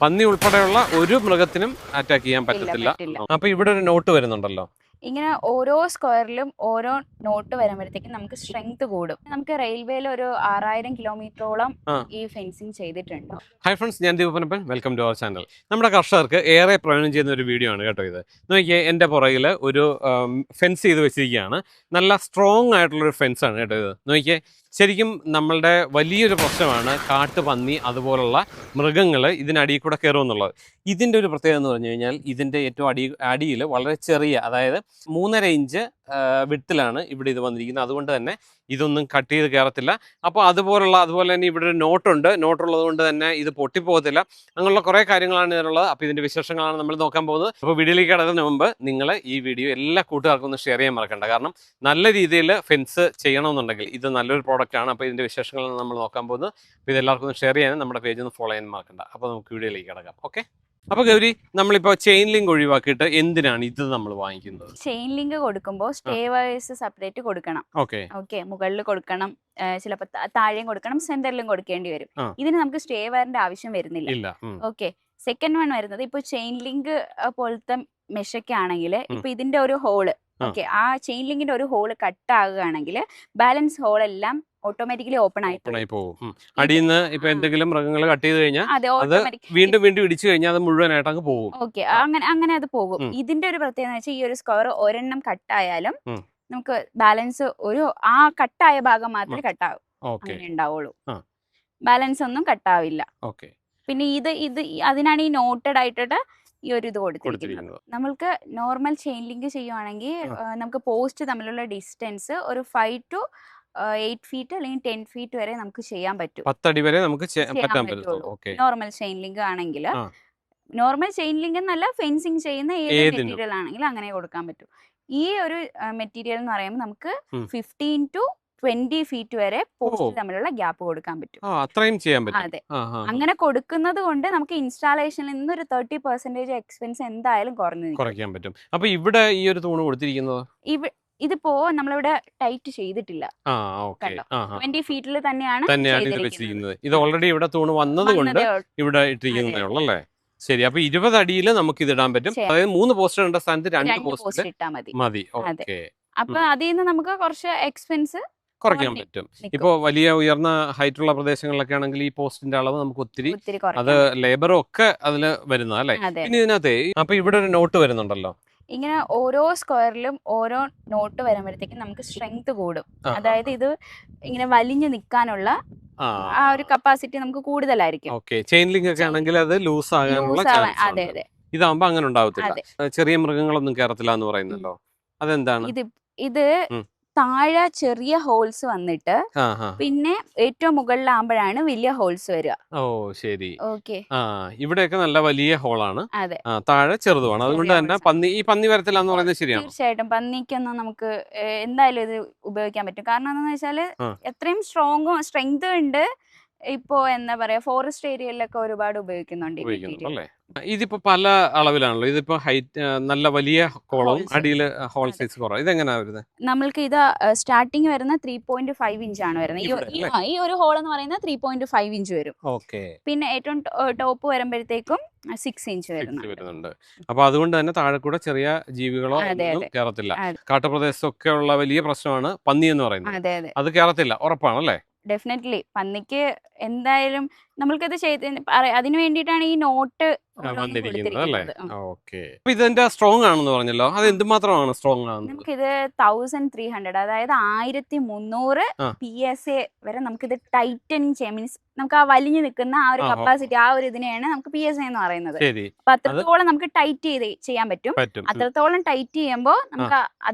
പന്നി ഉൾപ്പെടെയുള്ള ഒരു മൃഗത്തിനും അറ്റാക്ക് ചെയ്യാൻ പറ്റത്തില്ല. അപ്പൊ ഇവിടെ ഒരു നോട്ട് വരുന്നുണ്ടല്ലോ. ഇങ്ങനെ ഓരോ സ്ക്വയറിലും ഓരോ നോട്ട് വരുമ്പോഴത്തേക്കും നമുക്ക് സ്ട്രെങ്ത് കൂടും. നമുക്ക് റെയിൽവേയിൽ ഒരു 6000 കിലോമീറ്ററോളം ഈ ഫെൻസിങ് ചെയ്തിട്ടുണ്ട്. ഹായ് ഫ്രണ്ട്സ്, ഞാൻ Deepanappan. Welcome to our channel. നമ്മുടെ കർഷകർക്ക് ഏറെ പ്രയോജനം ചെയ്യുന്ന ഒരു വീഡിയോ ആണ് കേട്ടോ ഇത്. നോക്കിയേ, എൻ്റെ പുറകിൽ ഒരു ഫെൻസ് ചെയ്ത് വെച്ചിരിക്കുകയാണ്. നല്ല സ്ട്രോങ് ആയിട്ടുള്ളൊരു ഫെൻസാണ് കേട്ടോ ഇത്. നോക്കിയേ, ശരിക്കും നമ്മളുടെ വലിയൊരു പ്രശ്നമാണ് കാട്ടുപന്നി അതുപോലുള്ള മൃഗങ്ങൾ ഇതിനടിയിൽ കൂടെ കയറുമെന്നുള്ളത്. ഇതിൻ്റെ ഒരു പ്രത്യേകത എന്ന് പറഞ്ഞു കഴിഞ്ഞാൽ ഇതിൻ്റെ ഏറ്റവും അടിയിൽ വളരെ ചെറിയ, അതായത് 3.5 ഇഞ്ച് വിട്ടിലാണ് ഇവിടെ ഇത് വന്നിരിക്കുന്നത്. അതുകൊണ്ട് തന്നെ ഇതൊന്നും കട്ട് ചെയ്ത് കയറത്തില്ല. അപ്പോൾ അതുപോലെ തന്നെ ഇവിടെ ഒരു നോട്ടുള്ളത് കൊണ്ട് തന്നെ ഇത് പൊട്ടിപ്പോകത്തില്ല. അങ്ങനെയുള്ള കുറേ കാര്യങ്ങളാണ് ഇതിനുള്ളത്. അപ്പോൾ ഇതിൻ്റെ വിശേഷങ്ങളാണ് നമ്മൾ നോക്കാൻ പോകുന്നത്. അപ്പോൾ വീഡിയോയിലേക്ക് കടക്കുന്നതിന് മുമ്പ് നിങ്ങൾ ഈ വീഡിയോ എല്ലാ കൂട്ടുകാർക്കും ഒന്ന് ഷെയർ ചെയ്യാൻ മറക്കണ്ട. കാരണം നല്ല രീതിയിൽ ഫെൻസ് ചെയ്യണമെന്നുണ്ടെങ്കിൽ ഇത് നല്ലൊരു പ്രോഡക്റ്റ് ആണ്. അപ്പോൾ ഇതിൻ്റെ വിശേഷങ്ങളാണ് നമ്മൾ നോക്കാൻ പോകുന്നത്. അപ്പോൾ ഇതെല്ലാവർക്കും ഒന്ന് ഷെയർ ചെയ്യാനും നമ്മുടെ പേജ് ഒന്ന് ഫോളോ ചെയ്യാൻ മറക്കണ്ട. അപ്പോൾ നമുക്ക് വീഡിയോയിലേക്ക് കിടക്കാം. ഓക്കെ. അപ്പൊ ഗൗരി, നമ്മളിപ്പോ ചെയിൻ ലിങ്ക് ഒഴിവാക്കിയിട്ട് എന്തിനാണ് ഇത് നമ്മൾ വാങ്ങിക്കുന്നത്? ചെയിൻ ലിങ്ക് കൊടുക്കുമ്പോൾ സ്റ്റേ വയേഴ്സ് സെപ്പറേറ്റ് കൊടുക്കണം. ഓക്കെ, മുകളിൽ കൊടുക്കണം, ചിലപ്പോൾ താഴെയും കൊടുക്കണം, സെന്ററിലും കൊടുക്കേണ്ടി വരും. ഇതിന് നമുക്ക് സ്റ്റേ വയറിന്റെ ആവശ്യം വരുന്നില്ല. ഓക്കെ. സെക്കൻഡ് വൺ വരുന്നത് ഇപ്പൊ ചെയിൻ ലിങ്ക് പോലത്തെ മെഷൊക്കെ ആണെങ്കിൽ ഇപ്പൊ ഇതിന്റെ ഒരു ഹോള്, ഓക്കെ, ആ ചെയിൻ ലിങ്കിന്റെ ഒരു ഹോള് കട്ട് ആകുകയാണെങ്കിൽ ബാലൻസ് ഹോൾ എല്ലാം ഓട്ടോമാറ്റിക്കലി ഓപ്പൺ ആയി പോകും. അടിയിൽ നിന്ന് ഇപ്പൊ എന്തെങ്കിലും മൃഗങ്ങൾ കട്ട് ചെയ്ത് കഴിഞ്ഞാൽ അത് വീണ്ടും ഇടിച്ചു കഴിഞ്ഞാൽ അത് മുഴുവനായിട്ട് അങ്ങ് പോകും. ഓക്കെ, അങ്ങനെ അത് പോകും. ഇതിന്റെ ഒരു പ്രത്യേകത വെച്ചാൽ ഈ ഒരു സ്ക്വയർ ഒരെണ്ണം കട്ടായാലും നമുക്ക് ബാലൻസ് ആ കട്ടായ ഭാഗം മാത്രമേ കട്ടാവൂ, അങ്ങനെ ഉണ്ടാവുള്ളൂ. ബാലൻസ് ഒന്നും കട്ടാവില്ല. പിന്നെ ഇത് അതിനാണ് ഈ നോട്ടഡ് ആയിട്ട് ഈ ഒരു ഇത് കൊടുത്തിരിക്കുന്നത്. നമ്മൾക്ക് നോർമൽ ചെയിൻ ലിങ്ക് ചെയ്യുവാണെങ്കിൽ നമുക്ക് പോസ്റ്റ് തമ്മിലുള്ള ഡിസ്റ്റൻസ് ഒരു 5 to 8 ഫീറ്റ് അല്ലെങ്കിൽ 10 ഫീറ്റ് വരെ നമുക്ക് ചെയ്യാൻ പറ്റും. 10 അടി വരെ നമുക്ക് നോർമൽ ചെയിൻ ലിങ്ക് ആണെങ്കിൽ. നോർമൽ ചെയിൻ ലിങ്ക് എന്നല്ല, ഫെൻസിങ് ചെയ്യുന്ന ഏത് മെറ്റീരിയൽ ആണെങ്കിലും അങ്ങനെ കൊടുക്കാൻ പറ്റും. ഈ ഒരു മെറ്റീരിയൽ എന്ന് പറയുമ്പോൾ നമുക്ക് 15 to 20 ഫീറ്റ് വരെ പോസ്റ്റ് തമ്മിലുള്ള ഗ്യാപ്പ് കൊടുക്കാൻ പറ്റും. അത്രയും ചെയ്യാൻ പറ്റും. അതെ, അങ്ങനെ കൊടുക്കുന്നത് കൊണ്ട് നമുക്ക് ഇൻസ്റ്റാളേഷനിൽ നിന്ന് ഒരു 30% എക്സ്പെൻസ് എന്തായാലും കുറയ്ക്കാൻ പറ്റും. അപ്പൊ ഇവിടെ ഈ ഒരു തൂണ് കൊടുത്തിരിക്കുന്നത് ഇതിപ്പോ നമ്മളിവിടെ ടൈറ്റ് ചെയ്തിട്ടില്ല. 20 ഫീറ്റിൽ തന്നെയാണ് വെച്ചിരിക്കുന്നത്. ഇത് ഓൾറെഡി ഇവിടെ തൂണ് വന്നതുകൊണ്ട് ഇവിടെ ഇട്ടിരിക്കുന്നേ ഉള്ളൂ അല്ലേ? ശരി. അപ്പൊ 20 അടിയിൽ നമുക്ക് ഇത് ഇടാൻ പറ്റും. അതായത് 3 പോസ്റ്റർ ഇടേണ്ട സ്ഥാനത്ത് 2 പോസ്റ്റർ ഇട്ടാൽ മതി. അപ്പൊ അതിൽ നിന്ന് നമുക്ക് കുറച്ച് എക്സ്പെൻസ് കുറയ്ക്കാൻ പറ്റും. ഇപ്പൊ വലിയ ഉയർന്ന ഹൈറ്റ് ഉള്ള പ്രദേശങ്ങളിലൊക്കെ ആണെങ്കിൽ ഈ പോസ്റ്റിന്റെ അളവ് നമുക്ക് ഒത്തിരി അത് ലേബറും ഒക്കെ അതില് വരുന്ന അല്ലേ? പിന്നെ ഇതിനകത്ത് അപ്പൊ ഇവിടെ ഒരു നോട്ട് വരുന്നുണ്ടല്ലോ. ഇങ്ങനെ ഓരോ സ്ക്വയറിലും ഓരോ നോട്ട് വരുമ്പോഴത്തേക്കും നമുക്ക് സ്ട്രെങ്ത് കൂടും. അതായത് ഇത് ഇങ്ങനെ വലിഞ്ഞു നിൽക്കാനുള്ള ആ ഒരു കപ്പാസിറ്റി നമുക്ക് കൂടുതലായിരിക്കും. ചെയിൻ ലിങ്ക് ഒക്കെ ആണെങ്കിൽ അത് ലൂസ് ആകാനുള്ള അതെ. ഇതാകുമ്പോ അങ്ങനെ ഉണ്ടാവത്തില്ല. ചെറിയ മൃഗങ്ങളൊന്നും കേറത്തില്ല എന്ന് പറയുന്നല്ലോ, അതെന്താണ്? ഇത് താഴെ ചെറിയ ഹോൾസ് വന്നിട്ട് പിന്നെ ഏറ്റവും മുകളിലാകുമ്പോഴാണ് വലിയ ഹോൾസ് വരിക. ഓ ശരി. ഓക്കെ. ഇവിടെയൊക്കെ നല്ല വലിയ ഹോളാണ്, അതെ, താഴെ ചെറുതുമാണ്. അതുകൊണ്ട് തന്നെ പന്നി വരത്തില്ല എന്ന് പറയുന്നത് ശരിയാണ്. തീർച്ചയായിട്ടും പന്നിക്കൊന്നും നമുക്ക് എന്തായാലും ഇത് ഉപയോഗിക്കാൻ പറ്റും. കാരണം എന്താണെന്ന് വെച്ചാല് എത്രയും സ്ട്രെങ്ത് ഉണ്ട്. ഇപ്പോ എന്താ പറയാ, ഫോറസ്റ്റ് ഏരിയയിലൊക്കെ ഒരുപാട് ഉപയോഗിക്കുന്നുണ്ട്. ഇതിപ്പോ പല അളവിലാണല്ലോ. ഇതിപ്പോ ഹൈറ്റ് നല്ല വലിയ കോളവും അടിയിൽ ഹോൾ സൈസ് കുറവ്. ഇതെങ്ങനെയാ വരുന്നത്? നമ്മൾക്ക് ഇത് സ്റ്റാർട്ടിങ് വരുന്ന 3.5 ഇഞ്ചാണ് വരുന്നത്. ഈ ഒരു ഹോൾ എന്ന് പറയുന്നത് 3.5 ഇഞ്ച് വരും. പിന്നെ ഏറ്റവും ടോപ്പ് വരുമ്പോഴത്തേക്കും 6 ഇഞ്ച് വരുന്നുണ്ട്. അപ്പൊ അതുകൊണ്ട് തന്നെ താഴെ കൂടെ ചെറിയ ജീവികളോ കേറത്തില്ല. കാട്ടുപ്രദേശത്തൊക്കെ ഉള്ള വലിയ പ്രശ്നമാണ് പന്നി എന്ന് പറയുന്നത്. അത് കേറത്തില്ല, ഉറപ്പാണല്ലേ? ഡെഫിനറ്റ്ലി. പന്നിക്ക് എന്തായാലും നമ്മൾക്കത് അതിനു വേണ്ടിയിട്ടാണ് ഈ നോട്ട് വന്നിരിക്കുന്നത് അല്ലേ? ഇതിന്റെ സ്ട്രോങ് ആണെന്ന് പറഞ്ഞല്ലോ, അത് എന്തുമാത്രമാണ് സ്ട്രോങ് ആണെന്ന്? നമുക്കിത് 1300, അതായത് 1300 PSA വരെ നമുക്കിത് ടൈറ്റനിങ് ചെയ്യാം. മീൻസ് നമുക്ക് ആ വലിഞ്ഞു നിൽക്കുന്ന ആ ഒരു കപ്പാസിറ്റി, ആ ഒരു ഇതിനെയാണ് നമുക്ക് PSA എന്ന് പറയുന്നത്. അപ്പൊ അത്രത്തോളം നമുക്ക് ടൈറ്റ് ചെയ്യാൻ പറ്റും. അത്രത്തോളം ടൈറ്റ് ചെയ്യുമ്പോൾ നമുക്ക്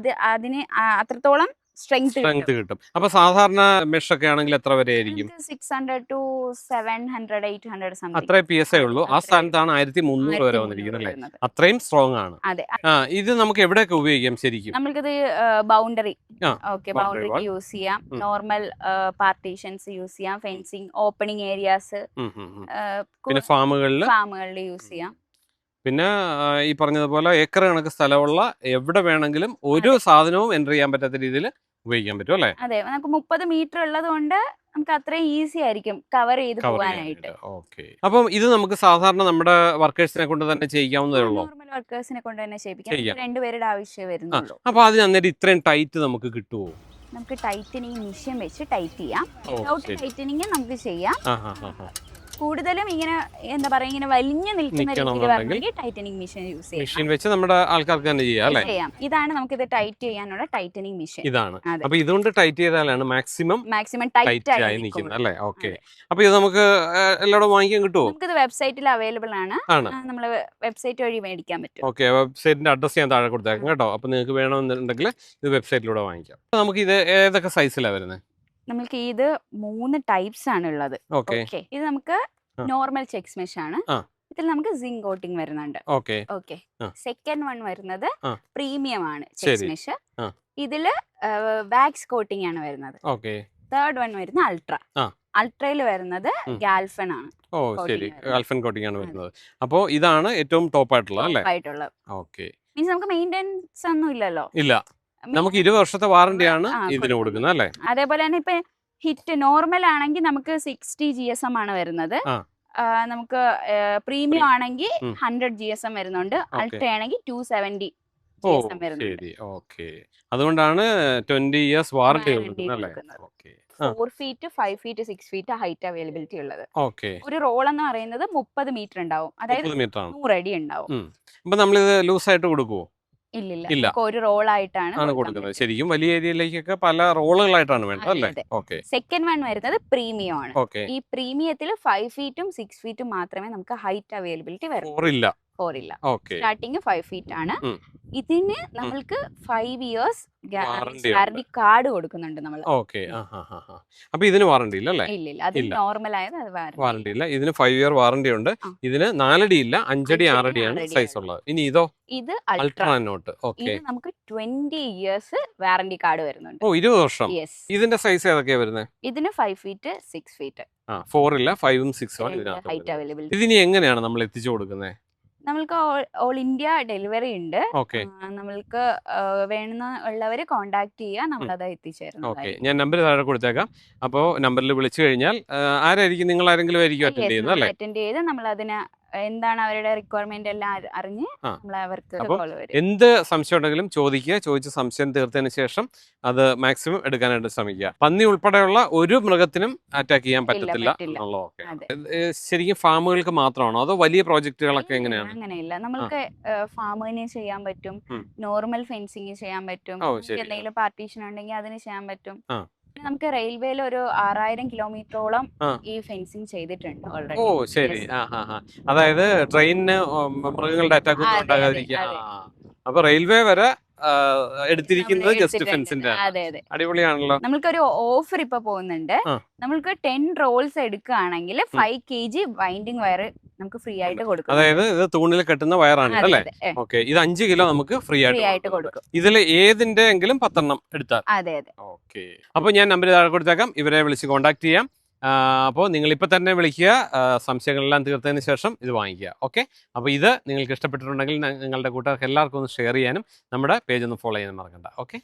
അതിന് അത്രത്തോളം സ്ട്രെങ്ത് കിട്ടും. അപ്പൊ സാധാരണ മെഷ് ഒക്കെ ആണെങ്കിൽ എത്ര വരെ ആയിരിക്കും? 600 to 700, 800 സംതിങ്. അത്രേ PSA ഉള്ളൂ. ആ സ്ഥാനത്താണ് 1300 വരെ വന്നിരിക്കുന്നത് അല്ലേ? അത്രയും സ്ട്രോങ് ആണ്. ഇത് നമുക്ക് എവിടെയൊക്കെ ഉപയോഗിക്കാം ശരിക്കും? നമുക്കിത് ബൗണ്ടറി, ബൗണ്ടറിക്ക് യൂസ് ചെയ്യാം, നോർമൽ പാർട്ടീഷൻസ് യൂസ് ചെയ്യാം, ഫെൻസിങ്, ഓപ്പണിംഗ് ഏരിയാസ്, പിന്നെ ഫാമുകളിൽ യൂസ് ചെയ്യാം. പിന്നെ ഈ പറഞ്ഞതുപോലെ ഏക്കർ കണക്ക് സ്ഥലമുള്ള എവിടെ വേണമെങ്കിലും ഒരു സാധനവും എൻ്റർ ചെയ്യാൻ പറ്റാത്ത രീതിയിൽ ഉപയോഗിക്കാൻ പറ്റും അല്ലേ? അതെ, നമുക്ക് 30 മീറ്റർ ഉള്ളത് കൊണ്ട് നമുക്ക് അത്രയും ഈസി ആയിരിക്കും കവർ ചെയ്ത് കവർ പോകാനായിട്ട്. ചെയ്യാനായിട്ട്. ഓക്കെ. അപ്പം ഇത് നമുക്ക് സാധാരണ നമ്മുടെ വർക്കേഴ്സിനെ കൊണ്ട് തന്നെ ചെയ്യിക്കാവുന്നതേ ഉള്ളൂ. നോർമൽ വർക്കേഴ്സിനെ കൊണ്ട് തന്നെ ചെയ്യിപ്പിക്കാം. ചെയ്യാം. 2 പേരുടെ ആവശ്യമേ വരുന്നുള്ളൂ. അപ്പൊ അതിന് അന്നേരം ഇത്രയും ടൈറ്റ് നമുക്ക് കിട്ടുമോ? നമുക്ക് ടൈറ്റനിങ് മെഷീൻ വെച്ച് ടൈറ്റ് ചെയ്യാം. ഓ, വിതൗട്ട് ശരി. ടൈറ്റനിങ് നമുക്ക് ചെയ്യാം. ആ ഹാ ഹാ ഹാ. കൂടുതലും ഇങ്ങനെ എന്താ പറയാ, ഇങ്ങനെ വലിഞ്ഞു നിൽക്കുന്ന രീതിയിൽ നിൽക്കണമെന്നുണ്ടെങ്കിൽ വരണമെങ്കിൽ ടൈറ്റനിങ് മെഷീൻ യൂസ് ചെയ്യാം. മെഷീൻ വെച്ച് നമ്മുടെ ആൾക്കാർക്ക് തന്നെ ചെയ്യാം അല്ലേ? ഇതാണ് നമുക്ക് ഇത് ടൈറ്റ് ചെയ്യാനുള്ള ടൈറ്റനിങ് മെഷീൻ. ഇതാണ്. അതെ. അപ്പൊ ഇതുകൊണ്ട് ടൈറ്റ് ചെയ്താലാണ് മാക്സിമം ടൈറ്റ് ആയി ആയി നിൽക്കുന്നത് അല്ലേ? ഓക്കെ. അപ്പൊ ഇത് നമുക്ക് എല്ലായിടും വാങ്ങിക്കാൻ കിട്ടുമോ? നമുക്കിത് വെബ്സൈറ്റിൽ അവൈലബിൾ ആണ്. ആണ്. നമ്മൾ വെബ്സൈറ്റ് വഴി മേടിക്കാൻ പറ്റും. ഓക്കെ. വെബ്സൈറ്റിന്റെ അഡ്രസ് ഞാൻ താഴെ കൊടുത്തേക്കാം കേട്ടോ. അപ്പൊ നിങ്ങൾക്ക് വേണമെന്നുണ്ടെങ്കിൽ ഇത് വെബ്സൈറ്റിലൂടെ വാങ്ങിക്കാം. അപ്പൊ നമുക്ക് ഇത് ഏതൊക്കെ സൈസിലാണ് വരുന്നത്? നമുക്ക് ഇത് 3 ടൈപ്സ് ആണ് ഉള്ളത്. ഓക്കെ. ഇത് നമുക്ക് നോർമൽ ചെക്സ് മെഷ് ആണ്. ഇതിൽ നമുക്ക് സിങ്ക് കോട്ടിംഗ് വരുന്നുണ്ട്. ഓക്കെ. സെക്കൻഡ് വൺ വരുന്നത് പ്രീമിയം ആണ് ശരി. Checks mesh. ഇതില് വാക്സ് കോട്ടിംഗ് ആണ് വരുന്നത്. ഓക്കെ. തേർഡ് വൺ വരുന്നത് അൾട്ര. അൾട്രയിൽ വരുന്നത് ഗാൽഫൻ ആണ്. ഓ ശരി, ഗാൽഫൻ കോട്ടിംഗ് ആണ് വരുന്നത്. അപ്പോൾ ഇതാണ് ഏറ്റവും ടോപ്പ് ആയിട്ടുള്ളത് അല്ലേ? ഓക്കെ. മീൻസ് നമുക്ക് മെയിൻ്റെനൻസ് ഒന്നും ഇല്ലല്ലോ. ഇല്ല, നമുക്ക് 20 വർഷത്തെ വാറന്റിയാണ് ഇതിന് കൊടുക്കുന്നത് അല്ലേ? അതേപോലെ തന്നെ ഇപ്പൊ ഹിറ്റ് നോർമൽ ആണെങ്കിൽ നമുക്ക് 60 GSM ആണ് വരുന്നത്. നമുക്ക് പ്രീമിയം ആണെങ്കിൽ 100 GSM വരുന്നുണ്ട്. അൾട്ര ആണെങ്കിൽ 270 GSM വരുന്നുണ്ട്. ഓക്കെ. അതുകൊണ്ടാണ് 20 years വാറന്റി കൊടുക്കുന്നത് അല്ലേ? Okay. 4 feet 5 feet 6 feet height availability ഉള്ളത്. ഓക്കെ. ഒരു റോൾ എന്ന് പറയുന്നത് 30 മീറ്റർ ഉണ്ടാവും. അതായത് 100 അടി ഉണ്ടാവും. അപ്പൊ നമ്മളിത് ലൂസ് ആയിട്ട് കൊടുക്കുവോ? ഇല്ല, ഒരു റോൾ ആയിട്ടാണ് കൊടുക്കുന്നത്. ശരിക്കും വലിയ ഏരിയയിലേക്കൊക്കെ പല റോളുകളായിട്ടാണ് വേണ്ടത് അല്ലേ? ഓക്കെ. സെക്കൻഡ് വൺ വരുന്നത് പ്രീമിയം ആണ്. ഈ പ്രീമിയത്തിൽ 5 ഫീറ്റും 6 ഫീറ്റും മാത്രമേ നമുക്ക് ഹൈറ്റ് അവൈലബിലിറ്റി വരൂ. 4 ഇല്ല. സ്റ്റാർട്ടിങ് 5 ഫീറ്റ് ആണ്. ഇതിന് നമ്മൾക്ക് 5 years വാറന്റി കാർഡ് കൊടുക്കുന്നുണ്ട് നമ്മൾ. ഓക്കെ. അപ്പൊ ഇതിന് വാറന്റി ഇല്ല അല്ലേ? ഇല്ല, അത് നോർമൽ ആയത് വാറന്റി ഇല്ല. ഇതിന് 5 year വാറന്റി ഉണ്ട്. ഇതിന് 4 അടി ഇല്ല, 5 അടി 6 അടിയാണ് സൈസ് ഉള്ളത്. ഇനി ഇതോ? ഇത് അൾട്രാ നോട്ട്. ഓക്കെ. ഇത് നമുക്ക് 20 years വാറന്റി കാർഡ് വരുന്നുണ്ട്. ഓ, 20 വർഷം. ഇതിന്റെ സൈസ് ഏതൊക്കെയാ വരുന്നത്? ഇതിന് 5 ഫീറ്റ് 6 ഫീറ്റ്. 4 ഇല്ല, 5ഉം 6ഉം ആണ് ഇതിനകത്ത്. Height availability. ഇതിനി എങ്ങനെയാണ് നമ്മൾ എത്തിച്ചു കൊടുക്കുന്നത്? നമ്മൾക്ക് ഓൾ ഇന്ത്യ ഡെലിവറി ഉണ്ട്. നമ്മൾക്ക് വേണമെന്നുള്ളവര് കോണ്ടാക്ട് ചെയ്യുക, നമ്മളത് എത്തിച്ചേരുന്നു. ഓക്കെ. ഞാൻ നമ്പർ താഴെ കൊടുത്തേക്കാം. അപ്പോൾ നമ്പറിൽ വിളിച്ചു കഴിഞ്ഞാൽ ആരായിരിക്കും, നിങ്ങൾ ആരെങ്കിലും ആയിരിക്കും അറ്റൻഡ് ചെയ്യുന്നത് അല്ലേ? അറ്റൻഡ് ചെയ്ത് നമ്മൾ അതിന് എന്താണ് അവരുടെ റിക്വയർമെന്റ് എല്ലാം അറിഞ്ഞ് നമ്മൾ അവർക്ക് എന്ത് സംശയം ഉണ്ടെങ്കിലും ചോദിച്ച് സംശയം തീർത്തതിന് ശേഷം അത് മാക്സിമം എടുക്കാനായിട്ട് ശ്രമിക്കുക. പന്നി ഉൾപ്പെടെയുള്ള ഒരു മൃഗത്തിനും അറ്റാക്ക് ചെയ്യാൻ പറ്റത്തില്ല. ശരിക്കും ഫാമുകൾക്ക് മാത്രമാണോ അതോ വലിയ പ്രോജക്റ്റുകളൊക്കെ എങ്ങനെയാണ്? അങ്ങനെയില്ല, നമുക്ക് ഫാമിന് ചെയ്യാൻ പറ്റും, നോർമൽ ഫെൻസിങ് ചെയ്യാൻ പറ്റും, എന്തെങ്കിലും പാർട്ടീഷൻ ഉണ്ടെങ്കിൽ അതിന് ചെയ്യാൻ പറ്റും. നമുക്ക് റെയിൽവേയിൽ ഒരു 6000 കിലോമീറ്ററോളം ഈ ഫെൻസിങ് ചെയ്തിട്ടുണ്ട് ഓൾറെഡി. ഓ ശരി. അതായത് ട്രെയിനിന് മൃഗങ്ങളുടെ അറ്റാക്ക് ഒന്നും ഉണ്ടാകാതിരിക്കുക. അപ്പൊ റെയിൽവേ വരെ എടുത്തിരിക്കുന്നത് ജസ്റ്റ് ഫെൻസിന്റെ. അടിപൊളിയാണല്ലോ. നമ്മൾക്കൊരു ഓഫർ ഇപ്പൊ പോകുന്നുണ്ട്. നമ്മൾക്ക് 10 റോൾസ് എടുക്കുകയാണെങ്കിൽ 5 kg ബൈൻഡിങ് വയർ നമുക്ക് ഫ്രീ ആയിട്ട് കൊടുക്കും. അതായത് ഇത് തൂണിൽ കെട്ടുന്ന വയറാണ് അല്ലേ? ഓക്കെ. ഇത് 5 കിലോ നമുക്ക് ഫ്രീ ആയിട്ട് കൊടുക്കും. ഇതിൽ ഏതിന്റെ എങ്കിലും 10 എണ്ണം എടുത്താൽ. അതെ. ഓക്കെ. അപ്പൊ ഞാൻ നമ്പർ താഴെ കൊടുത്തേക്കാം, ഇവരെ വിളിച്ച് കോൺടാക്ട് ചെയ്യാം. അപ്പോൾ നിങ്ങൾ ഇപ്പം തന്നെ വിളിക്കുക, സംശയങ്ങളെല്ലാം തീർത്തതിന് ശേഷം ഇത് വാങ്ങിക്കുക. ഓക്കെ. അപ്പോൾ ഇത് നിങ്ങൾക്ക് ഇഷ്ടപ്പെട്ടിട്ടുണ്ടെങ്കിൽ നിങ്ങളുടെ കൂട്ടുകാർക്ക് എല്ലാവർക്കും ഒന്ന് ഷെയർ ചെയ്യാനും നമ്മുടെ പേജ് ഒന്ന് ഫോളോ ചെയ്യാനും മറക്കണ്ട. ഓക്കെ.